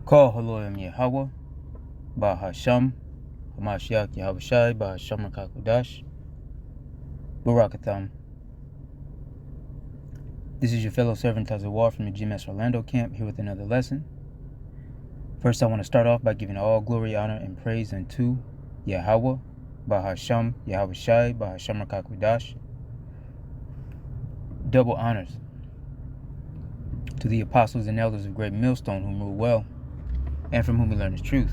Call Haloyam Yahweh, Bahasham, Hamashiach Yahushai, Bahasham Rakakudash, Barakatham. This is your fellow servant Tazawar from the GMS Orlando camp, here with another lesson. First, I want to start off by giving all glory, honor, and praise unto Yahweh, Bahasham Yahushai, Bahasham Rakakudash. Double honors to the apostles and elders of Great Millstone who rule well, and from whom we learn the truth.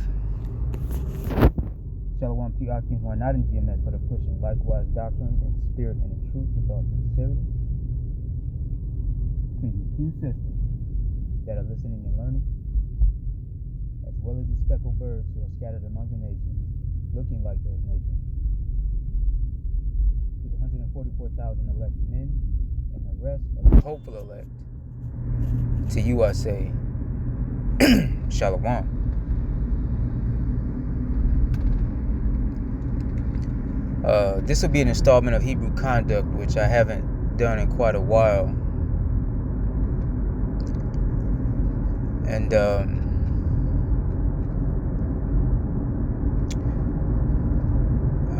Shalom to you, Akim, who are not in GMS, but are pushing likewise doctrine in spirit and in truth with all sincerity. To you few sisters that are listening and learning, as well as you speckled birds who are scattered among the nations, looking like those nations. To the 144,000 elect men and the rest of the hopeful elect, to you I say, Shalom. This will be an installment of Hebrew Conduct, which I haven't done in quite a while. And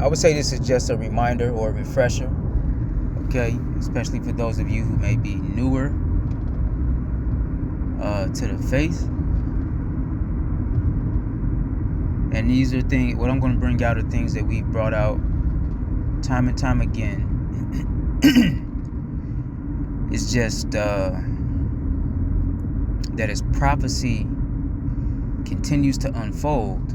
I would say this is just a reminder or a refresher, okay? Especially for those of you who may be newer to the faith. And these are things, what I'm going to bring out are things that we've brought out time and time again. It's just that as prophecy continues to unfold,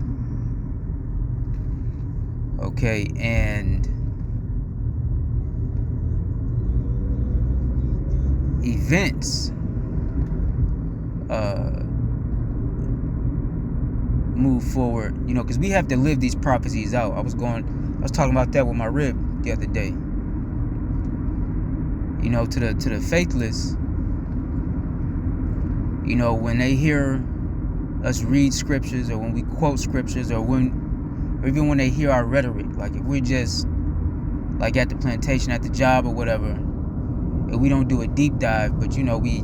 okay, and events move forward, because we have to live these prophecies out. I was talking about that with my rib the other day. To the faithless, when they hear us read scriptures, or when we quote scriptures, or even when they hear our rhetoric, like if we're just like at the plantation, at the job or whatever, and we don't do a deep dive, but we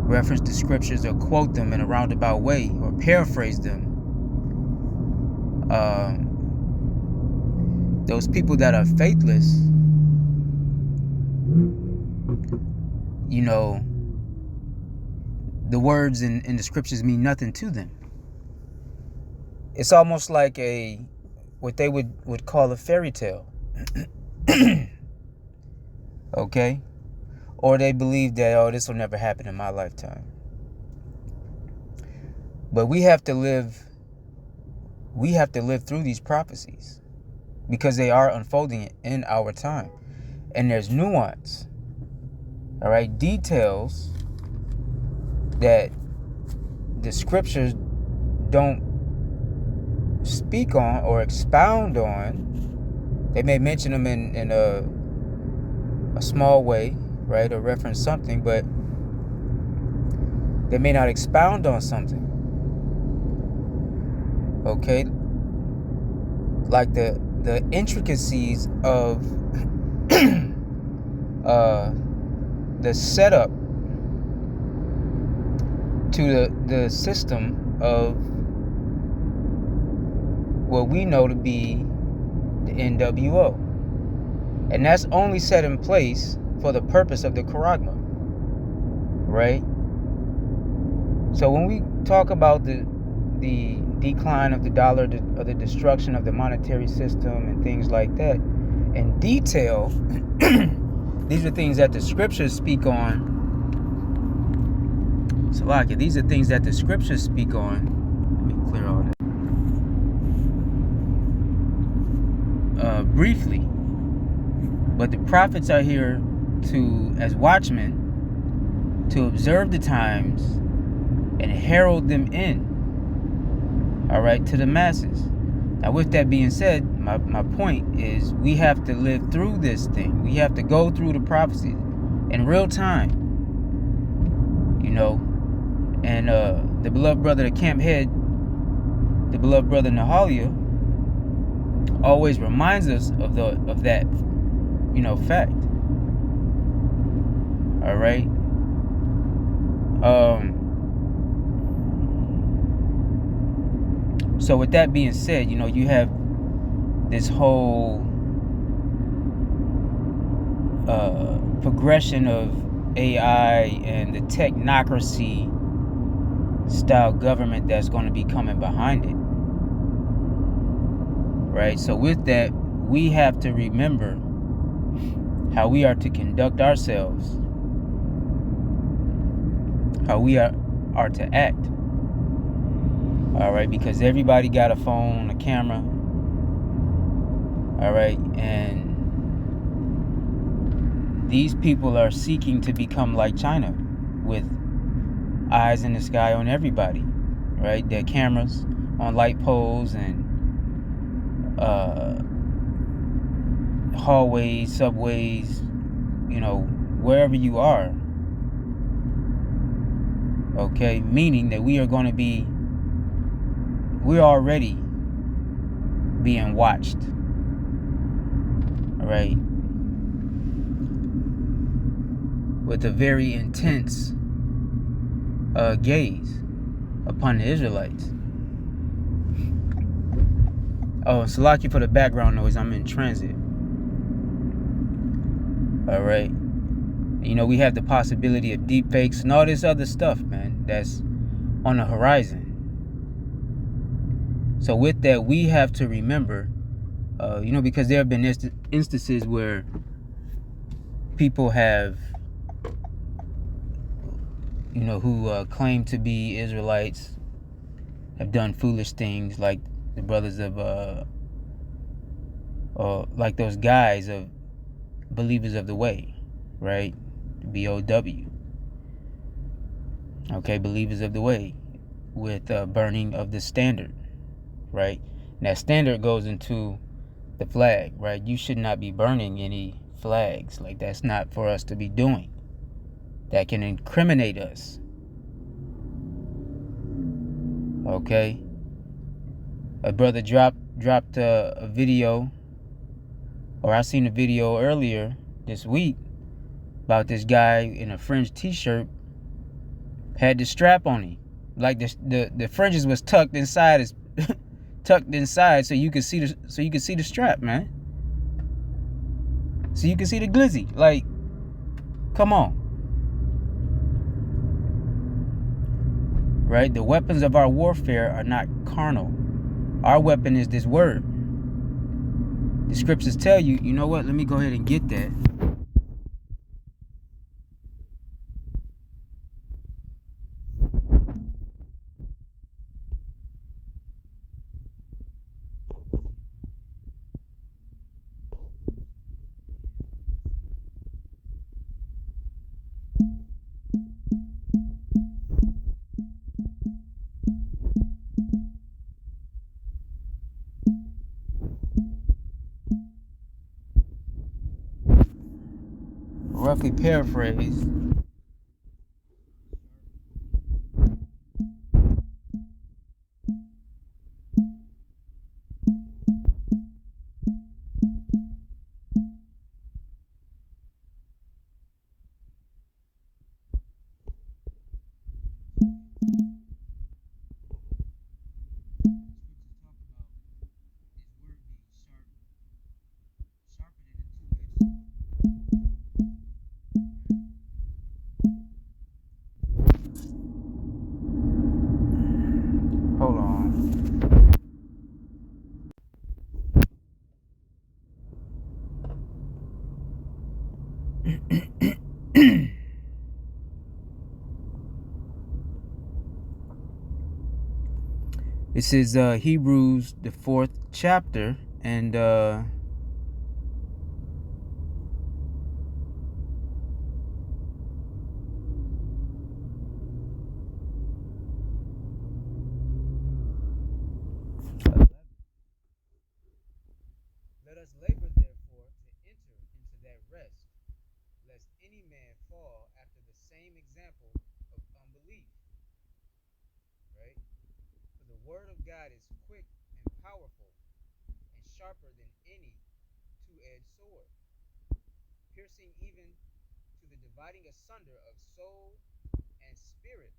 reference the scriptures or quote them in a roundabout way or paraphrase them, those people that are faithless, the words in the scriptures mean nothing to them. It's almost like what they would call a fairy tale. Okay? Or they believe that, this will never happen in my lifetime. But we have to live through these prophecies because they are unfolding in our time. And there's nuance, all right, details that the scriptures don't speak on or expound on. They may mention them in a small way, right, or reference something, but they may not expound on something. Okay, like the intricacies of the setup to the system of what we know to be the NWO, and that's only set in place for the purpose of the Charagma, right? So when we talk about the decline of the dollar, or the destruction of the monetary system and things like that in detail, these are things that the scriptures speak on. Salakia, these are things that the scriptures speak on. Let me clear all that. Briefly, but the prophets are here as watchmen, to observe the times and herald them in, all right, to the masses. Now, with that being said, my point is we have to live through this thing. We have to go through the prophecies in real time, and the beloved brother, the camp head, the beloved brother Nahalia, always reminds us of that, fact. All right. So with that being said, you have this whole progression of AI and the technocracy style government that's going to be coming behind it, right? So with that, we have to remember how we are to conduct ourselves, how we are to act, all right? Because everybody got a phone, a camera, all right? And these people are seeking to become like China, with eyes in the sky on everybody, right? Their cameras on light poles and hallways, subways, wherever you are. Okay, meaning that we're already being watched, all right, with a very intense gaze upon the Israelites. Oh, Salaki for the background noise. I'm in transit. All right. We have the possibility of deep fakes and all this other stuff, man, that's on the horizon. So with that, we have to remember, because there have been instances where people have, who claim to be Israelites, have done foolish things, like the brothers of, like those guys of Believers of the Way, right? BOW. Okay, Believers of the Way, with burning of the standard, right? And that standard goes into the flag, right? You should not be burning any flags. Like, that's not for us to be doing. That can incriminate us. Okay? A brother dropped a video, or I seen a video earlier this week about this guy in a fringe t-shirt, had the strap on him. Like the fringes was tucked inside so you could see the strap, man. So you can see the glizzy. Like, come on. Right? The weapons of our warfare are not carnal. Our weapon is this word. The scriptures tell you, you know what? Let me go ahead and get that. Roughly paraphrase. Hold on. This is Hebrews, the 4th chapter, and let us labor therefore to enter into that rest, lest any man fall after the same example of unbelief. Right? For the word of God is quick and powerful, and sharper than any two-edged sword, piercing even to the dividing asunder of soul and spirit,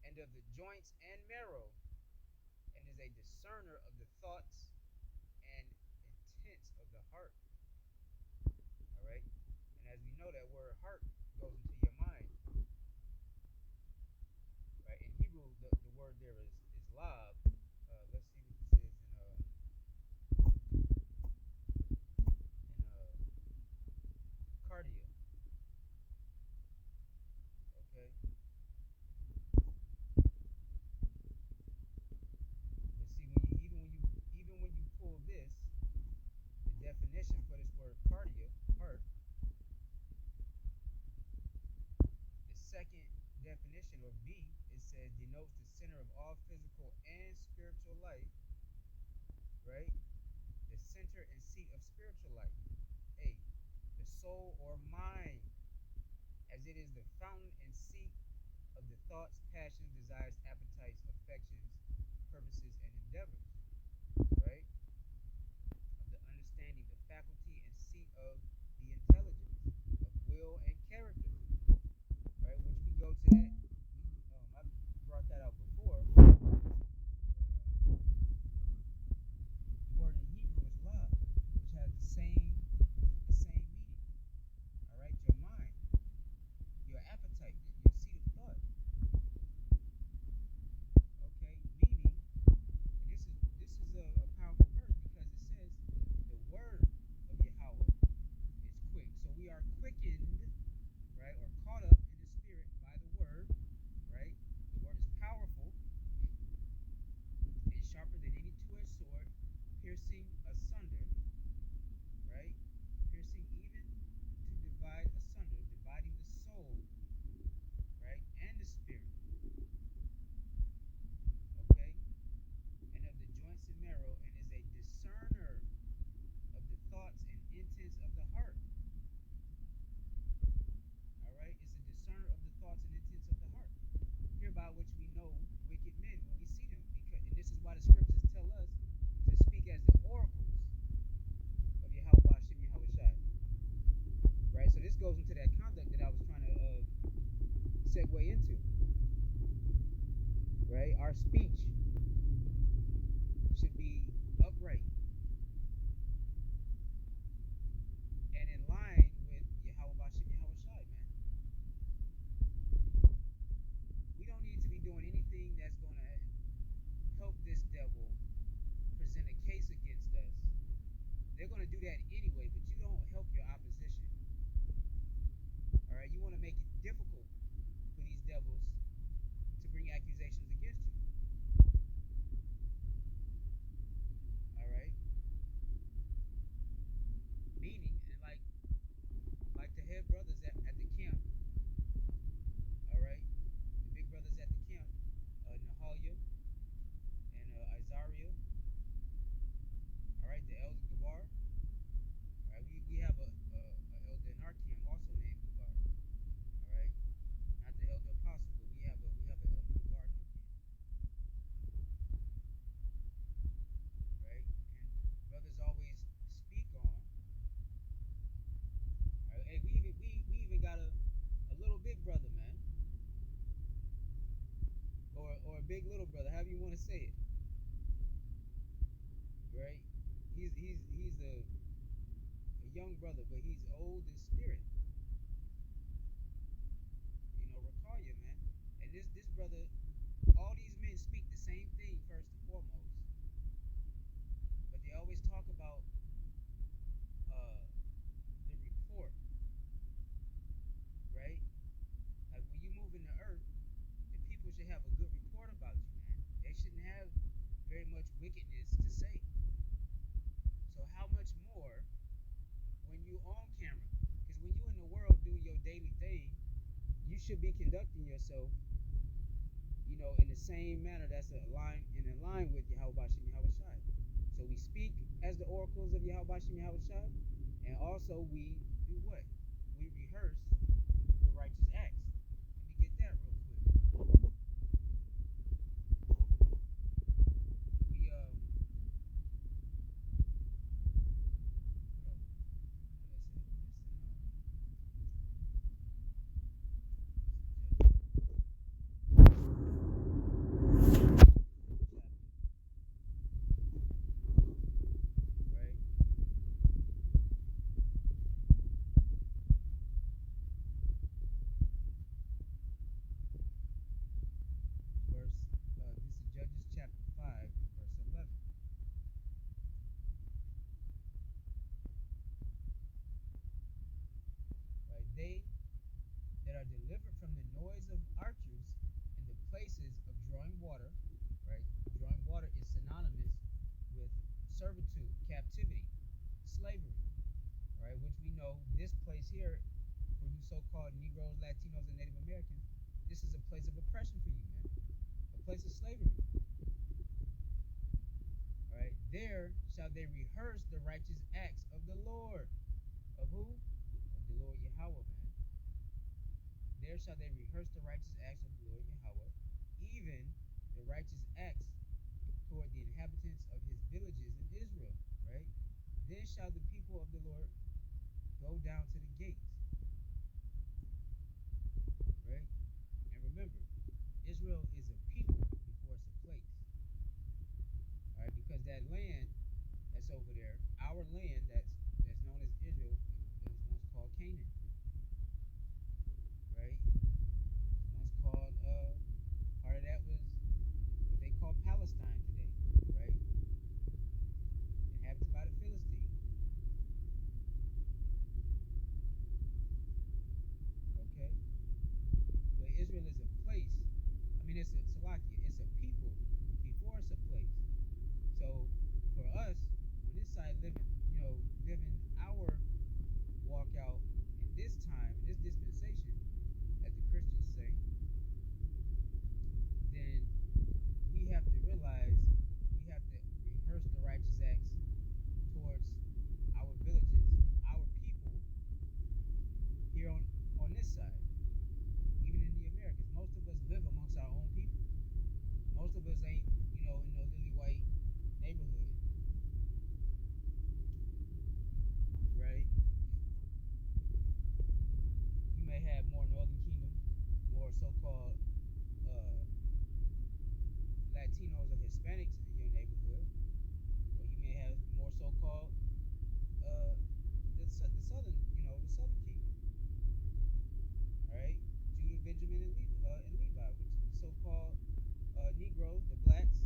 and of the joints and marrow, and is a discerner of the thoughts and intents of the heart. All right. And as we know, that word heart goes into your mind. Right. In Hebrew, the word there is lab. Let's see what this is in cardia. Okay. But see, even when you pull this, the definition for this word cardia, heart, the second definition, or B, it says denotes the center of all physical and spiritual life, right? The center and seat of spiritual life. A, the soul or mind, as it is the fountain and seat of the thoughts, passions, desires, appetites, affections, purposes, and endeavors, right? Of the understanding, the faculty and seat of the intelligence, of will and character, right? Which we go to that. I brought that out before, but the word in Hebrew is love, which has the same meaning. All right, your mind, your appetite, your seat of thought. Okay, meaning, and this is a powerful verse because it says the word of Yahweh is quick. So we are quickened, right, or caught up in the spirit by the word, right? The word is powerful and sharper than any two-edged sword, piercing asunder, right? Piercing even to divide asunder, dividing the soul, right, and the spirit, okay, and of the joints and marrow, and is a discerner of the thoughts and intents of the heart. All right, it's a discerner of the thoughts and intents of the heart. Hereby which we know wicked men when we see them, because, and this is why the scriptures tell us to speak as the oracles of Yahweh Hashem Yahweh Shai. Right, so this goes into that conduct that I was trying to segue into. Right, our speech should be upright and in line with Yahweh Hashem Yahweh Shai, man. We don't need to be doing anything that's going to help this devil present a case against us. They're going to do that anyway, but you don't help your opposition. All right, you want to make it difficult for these devils to bring accusations against you. All right, meaning, and like the head brothers at the camp. All right, the big brothers at the camp, Nahalia and Isaiah. All right, the elder Gabar. All right, we have a elder in our camp also named Gabar. All right, not the elder apostle, but we have an elder Gabar in our camp. Right, and brothers always speak on. All right, hey, we even got a little big brother, man, or a big little brother, however you want to say it. Right, he's a young brother, but he's old in spirit. You know, Rakaya, man. And this brother, all these men speak the same thing first and foremost, but they always talk about the report, right? Like when you move in the earth, the people should have a good report about you, man. They shouldn't have very much wickedness to say. So how much more when you on camera? Because when you in the world doing your daily thing, you should be conducting yourself, you know, in the same manner that's in line with Yahweh Hashem Yahweh Shai. So we speak as the oracles of Yahweh Hashem Yahweh Shai, and also we do what? We rehearse the righteous acts. Let me get that real quick. We captivity, slavery, right? Which we know this place here, for you so-called Negroes, Latinos, and Native Americans, this is a place of oppression for you, man. A place of slavery. Right? There shall they rehearse the righteous acts of the Lord. Of who? Of the Lord Yahweh, man. There shall they rehearse the righteous acts of the Lord Yahweh, even the righteous acts toward the inhabitants of his villages in Israel, right? Then shall the people of the Lord go down to the gates, right? And remember, Israel is a people before it's a place, all right? Because that land that's over there, our land that's known as Israel, it was once called Canaan, right? Once called part of that was what they call Palestine today, right? Inhabited by the Philistines. Okay? But Israel is a place. I mean, it's a Salakia. It's a people before it's a place. So for us on this side, living our walk out in this time, in this dispensation, as the Christians say, then we have to realize we have to rehearse the righteous acts towards our villages, our people here on this side, even in the Americas. Most of us live amongst our own people. Most of us ain't, in no lily white neighborhood, right? You may have more Northern Kingdom, more so-called Latinos or Hispanics in your neighborhood, or you may have more so-called the southern, the southern kingdom, right? Judah, Benjamin, and Levi, which is the so-called Negroes, the blacks,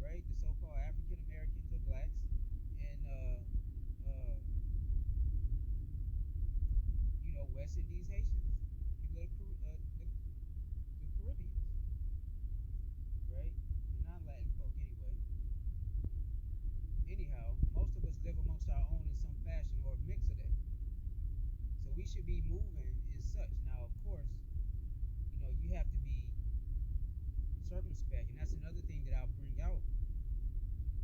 right? The so-called African Americans, the blacks, and West Indies Haitians, people of the Caribbean, right? The non-Latin folk, anyway. Anyhow, most of us live amongst our own in some fashion or a mix of that. So we should be moving as such. Now, of course, you have to be circumspect, and that's another thing that I'll bring out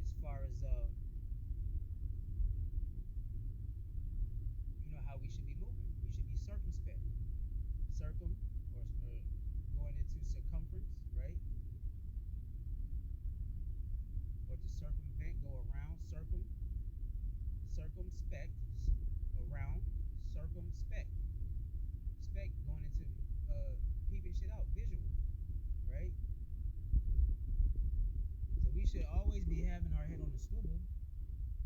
as far as how we should be moving. We should be circumspect. Circum or going into circumference, right? Or to circumvent, go around, circumspect, around, circumspect. Spec going into peeping shit out, visual, right? So we should always be having our head on the swivel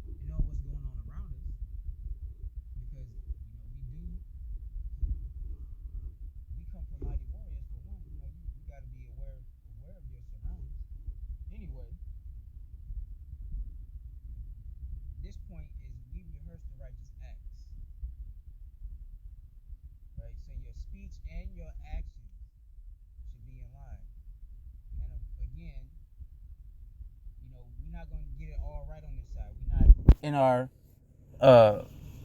and know what's going on around us, because we come from mighty warriors. For one, you got to be aware of your surroundings. Anyway, this point is we rehearse the righteous acts, right? So your speech and your actions should be in line. And again, we're not going to get it all right on this side. We're not in our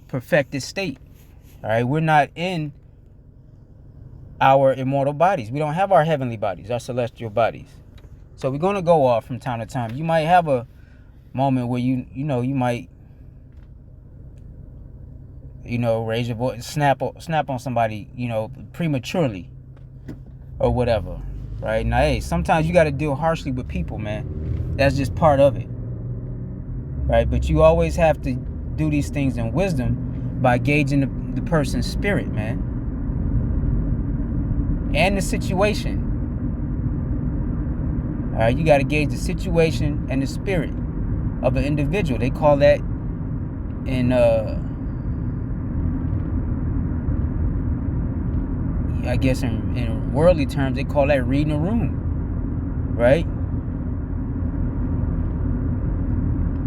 perfected state. All right, we're not in our immortal bodies. We don't have our heavenly bodies, our celestial bodies. So we're going to go off from time to time. You might have a moment where you might raise your voice, snap on somebody, prematurely or whatever, right? Now, hey, sometimes you got to deal harshly with people, man. That's just part of it, right? But you always have to do these things in wisdom by gauging the person's spirit, man, and the situation. All right, you got to gauge the situation and the spirit of an individual. They call that in I guess in worldly terms, they call that reading a room, right?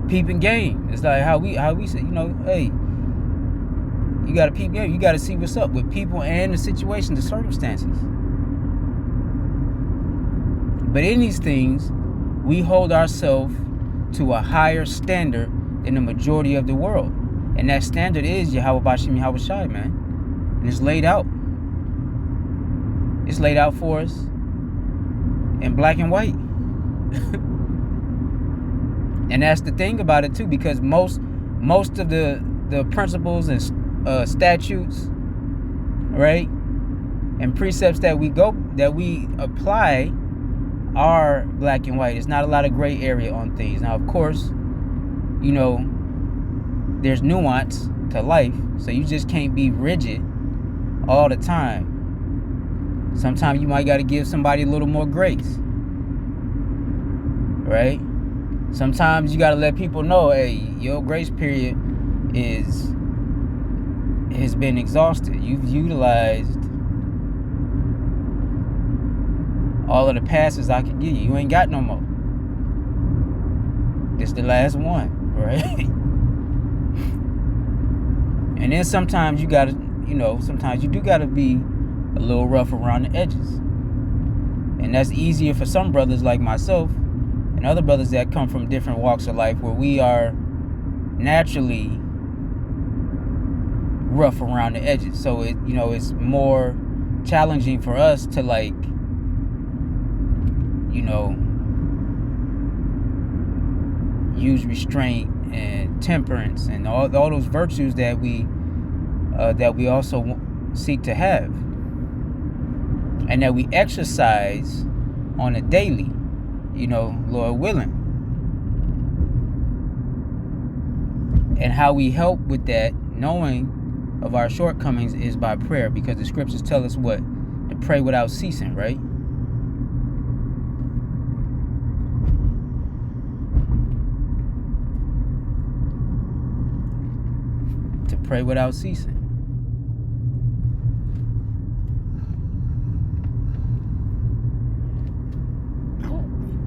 Peeping game. It's like how we say, hey, you got to peep game. You got to see what's up with people and the situation, the circumstances. But in these things, we hold ourselves to a higher standard than the majority of the world. And that standard is Yahweh Bashim Yahweh Shai, man. And it's laid out. It's laid out for us in black and white. And that's the thing about it too, because most of the principles and statutes, right, and precepts that we apply are black and white. It's not a lot of gray area on things. Now, of course, you know, there's nuance to life, so you just can't be rigid all the time. Sometimes you might got to give somebody a little more grace, right? Sometimes you got to let people know, hey, your grace period has been exhausted. You've utilized all of the passes I could give you. You ain't got no more. This the last one, right? And then sometimes you gotta, sometimes you do gotta be a little rough around the edges. And that's easier for some brothers like myself and other brothers that come from different walks of life, where we are naturally rough around the edges. So it's more challenging for us to use restraint and temperance and all those virtues that we also seek to have, and that we exercise on a daily, Lord willing. And how we help with that, knowing of our shortcomings, is by prayer, because the scriptures tell us what? To pray without ceasing, right? To pray without ceasing.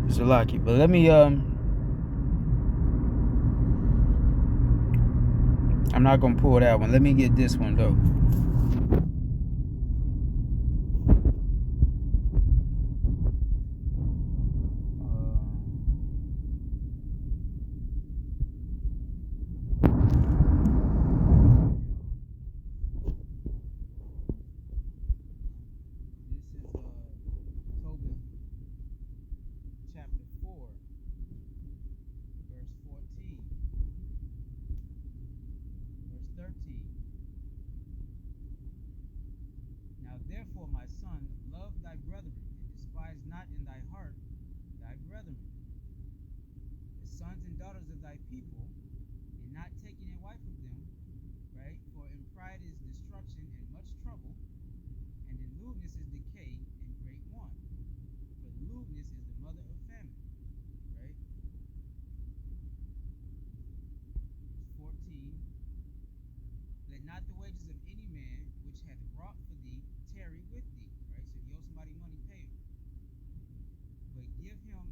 Salaki, but let me I'm not gonna pull that one. Let me get this one though. Therefore, my son, love thy brethren, and despise not in thy heart thy brethren, the sons and daughters of thy people, and not taking a wife of them, right? For in pride is destruction and much trouble, and in lewdness is decay and great want. For lewdness is the mother of famine, right? Verse 14. Let not the wages of any man which hath wrought for thee tarry with thee, right? So if you owe somebody money, pay him. But give him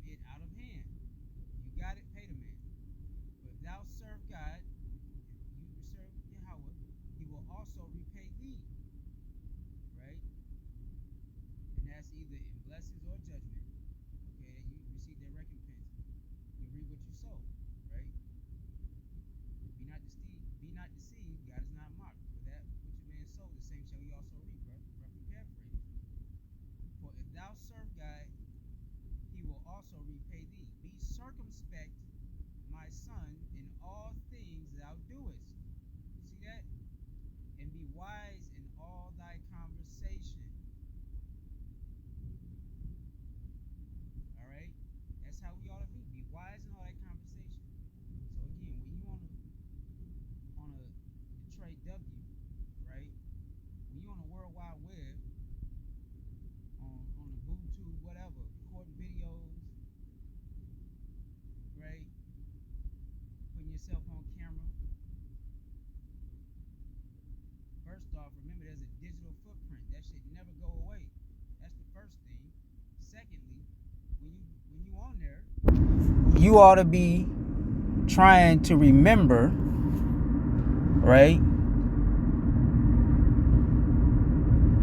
it out of hand. If you got it, pay the man. But if thou serve God, if you serve Yahweh, he will also repay thee, right? And that's either in blessings or judgment. Okay, that you receive their recompense. You reap what you sow, right? Be not deceived, God is not mocked. For that which a man sow, the same shall he also reap. Roughly paraphrase. For if thou serve God, he will also repay thee. Be circumspect, my son, in all things thou doest. See that? And be wise in all thy conversation. All right? That's how we ought to be. Be wise in all thy conversation. So again, when you on a Trade W, right? When you on the World Wide Web, on the BoobTube, whatever, recording videos, right? Putting yourself on camera. First off, remember there's a digital footprint. That should never go away. That's the first thing. Secondly, when you on there, you ought to be trying to remember, right,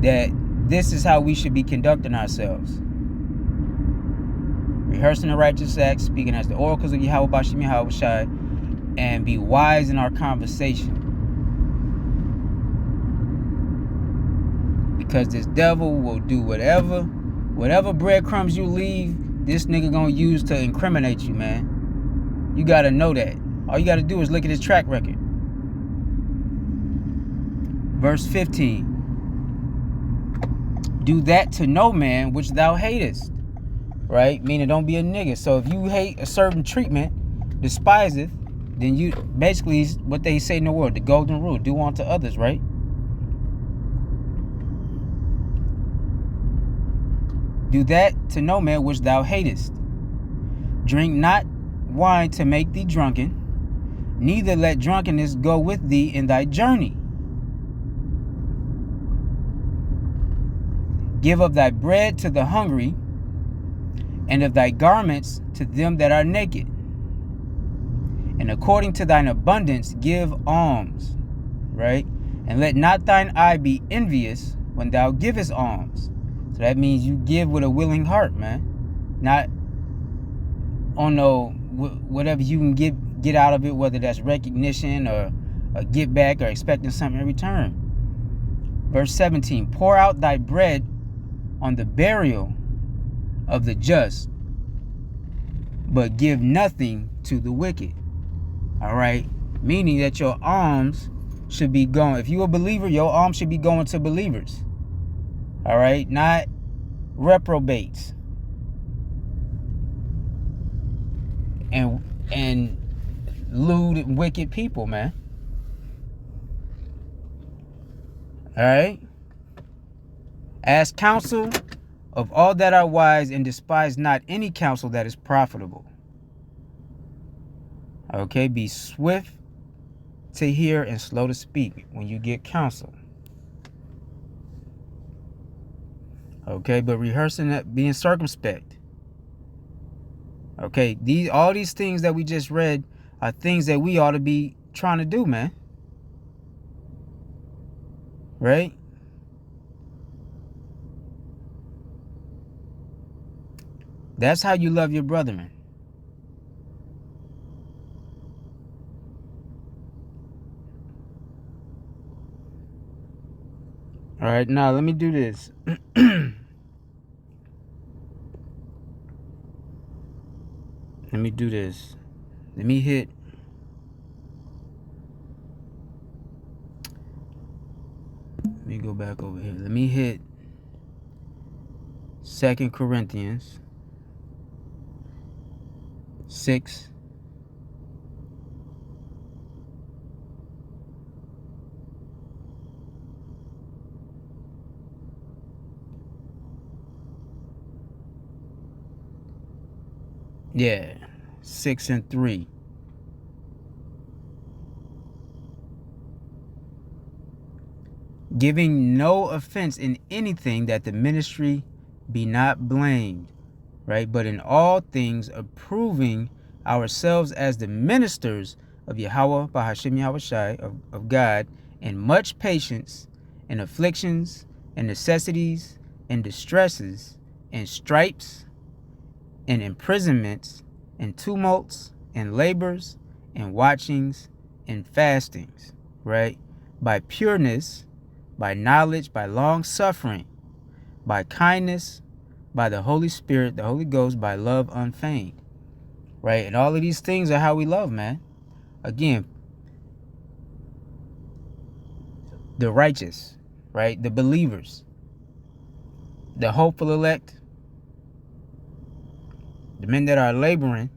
that this is how we should be conducting ourselves. rehearsing the righteous acts, speaking as the oracles of Yahweh Bashim Yahweh Shai, and be wise in our conversation. Because this devil will do whatever breadcrumbs you leave, this nigga gonna use to incriminate you, man. You gotta know that. All you gotta do is look at his track record. Verse 15. Do that to no man which thou hatest. Right? Meaning don't be a nigga. So if you hate a certain treatment, despiseth, then you basically what they say in the world, the golden rule, do unto others, right? Do that to no man which thou hatest. Drink not wine to make thee drunken, neither let drunkenness go with thee in thy journey. Give of thy bread to the hungry, and of thy garments to them that are naked. And according to thine abundance give alms, right? And let not thine eye be envious when thou givest alms. So that means you give with a willing heart, man. Not on no whatever you can get out of it, whether that's recognition or a get back or expecting something in return. Verse 17, pour out thy bread on the burial of the just, but give nothing to the wicked. All right, meaning that your alms should be going. If you're a believer, your alms should be going to believers. All right, not reprobates and lewd and wicked people, man. All right. Ask counsel of all that are wise, and despise not any counsel that is profitable. Okay, be swift to hear and slow to speak when you get counsel. Okay, but rehearsing that, being circumspect. Okay, all these things that we just read are things that we ought to be trying to do, man. Right? That's how you love your brethren. All right, now let me do this. Let me do this. Let me hit. Let me go back over here. Let me hit 2 Corinthians 6. Yeah, 6 and 3. Giving no offense in anything, that the ministry be not blamed, right? But in all things approving ourselves as the ministers of Yahweh Bahashim Yahweh Shai, of God, in much patience, and afflictions, and necessities, and distresses, and stripes, and imprisonments, and tumults, and labors, and watchings, and fastings, right? By pureness, by knowledge, by long suffering, by kindness, by the Holy Spirit, the Holy Ghost, by love unfeigned, right? And all of these things are how we love, man. Again, the righteous, right? The believers, the hopeful elect, the men that are laboring,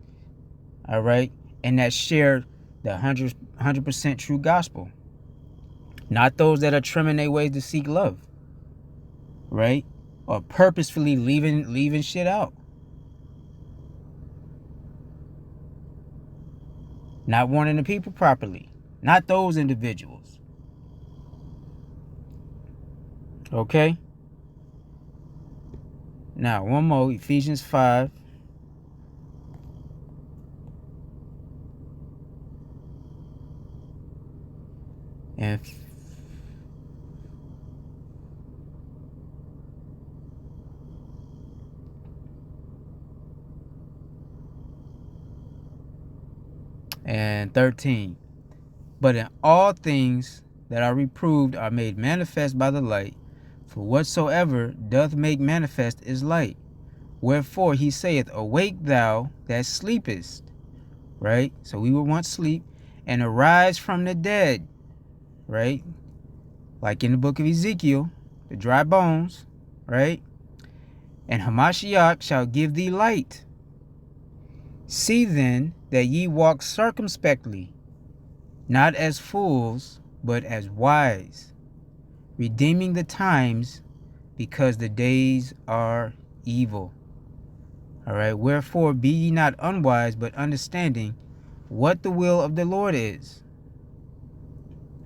all right, and that share the 100% true gospel. Not those that are trimming their ways to seek love, right? Or purposefully leaving shit out. Not warning the people properly. Not those individuals. Okay? Now, one more, Ephesians 5. And And 13. But in all things that are reproved are made manifest by the light, for whatsoever doth make manifest is light. Wherefore he saith, Awake thou that sleepest. Right? So we were once asleep, and arise from the dead. Right? Like in the book of Ezekiel, the dry bones. Right? And Hamashiach shall give thee light. See then that ye walk circumspectly, not as fools, but as wise, redeeming the times, because the days are evil. All right. Wherefore be ye not unwise, but understanding what the will of the Lord is.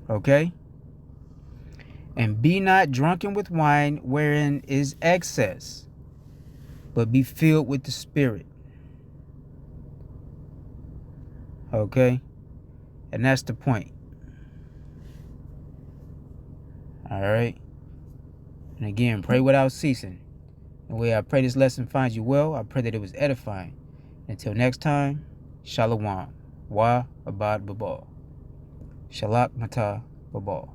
Okay. And be not drunken with wine, wherein is excess, but be filled with the Spirit. Okay. And that's the point. All right. And again, pray without ceasing. The way I pray this lesson finds you well, I pray that it was edifying. Until next time, Shalom. Wa Abad Babal. Shalak Mata Babal.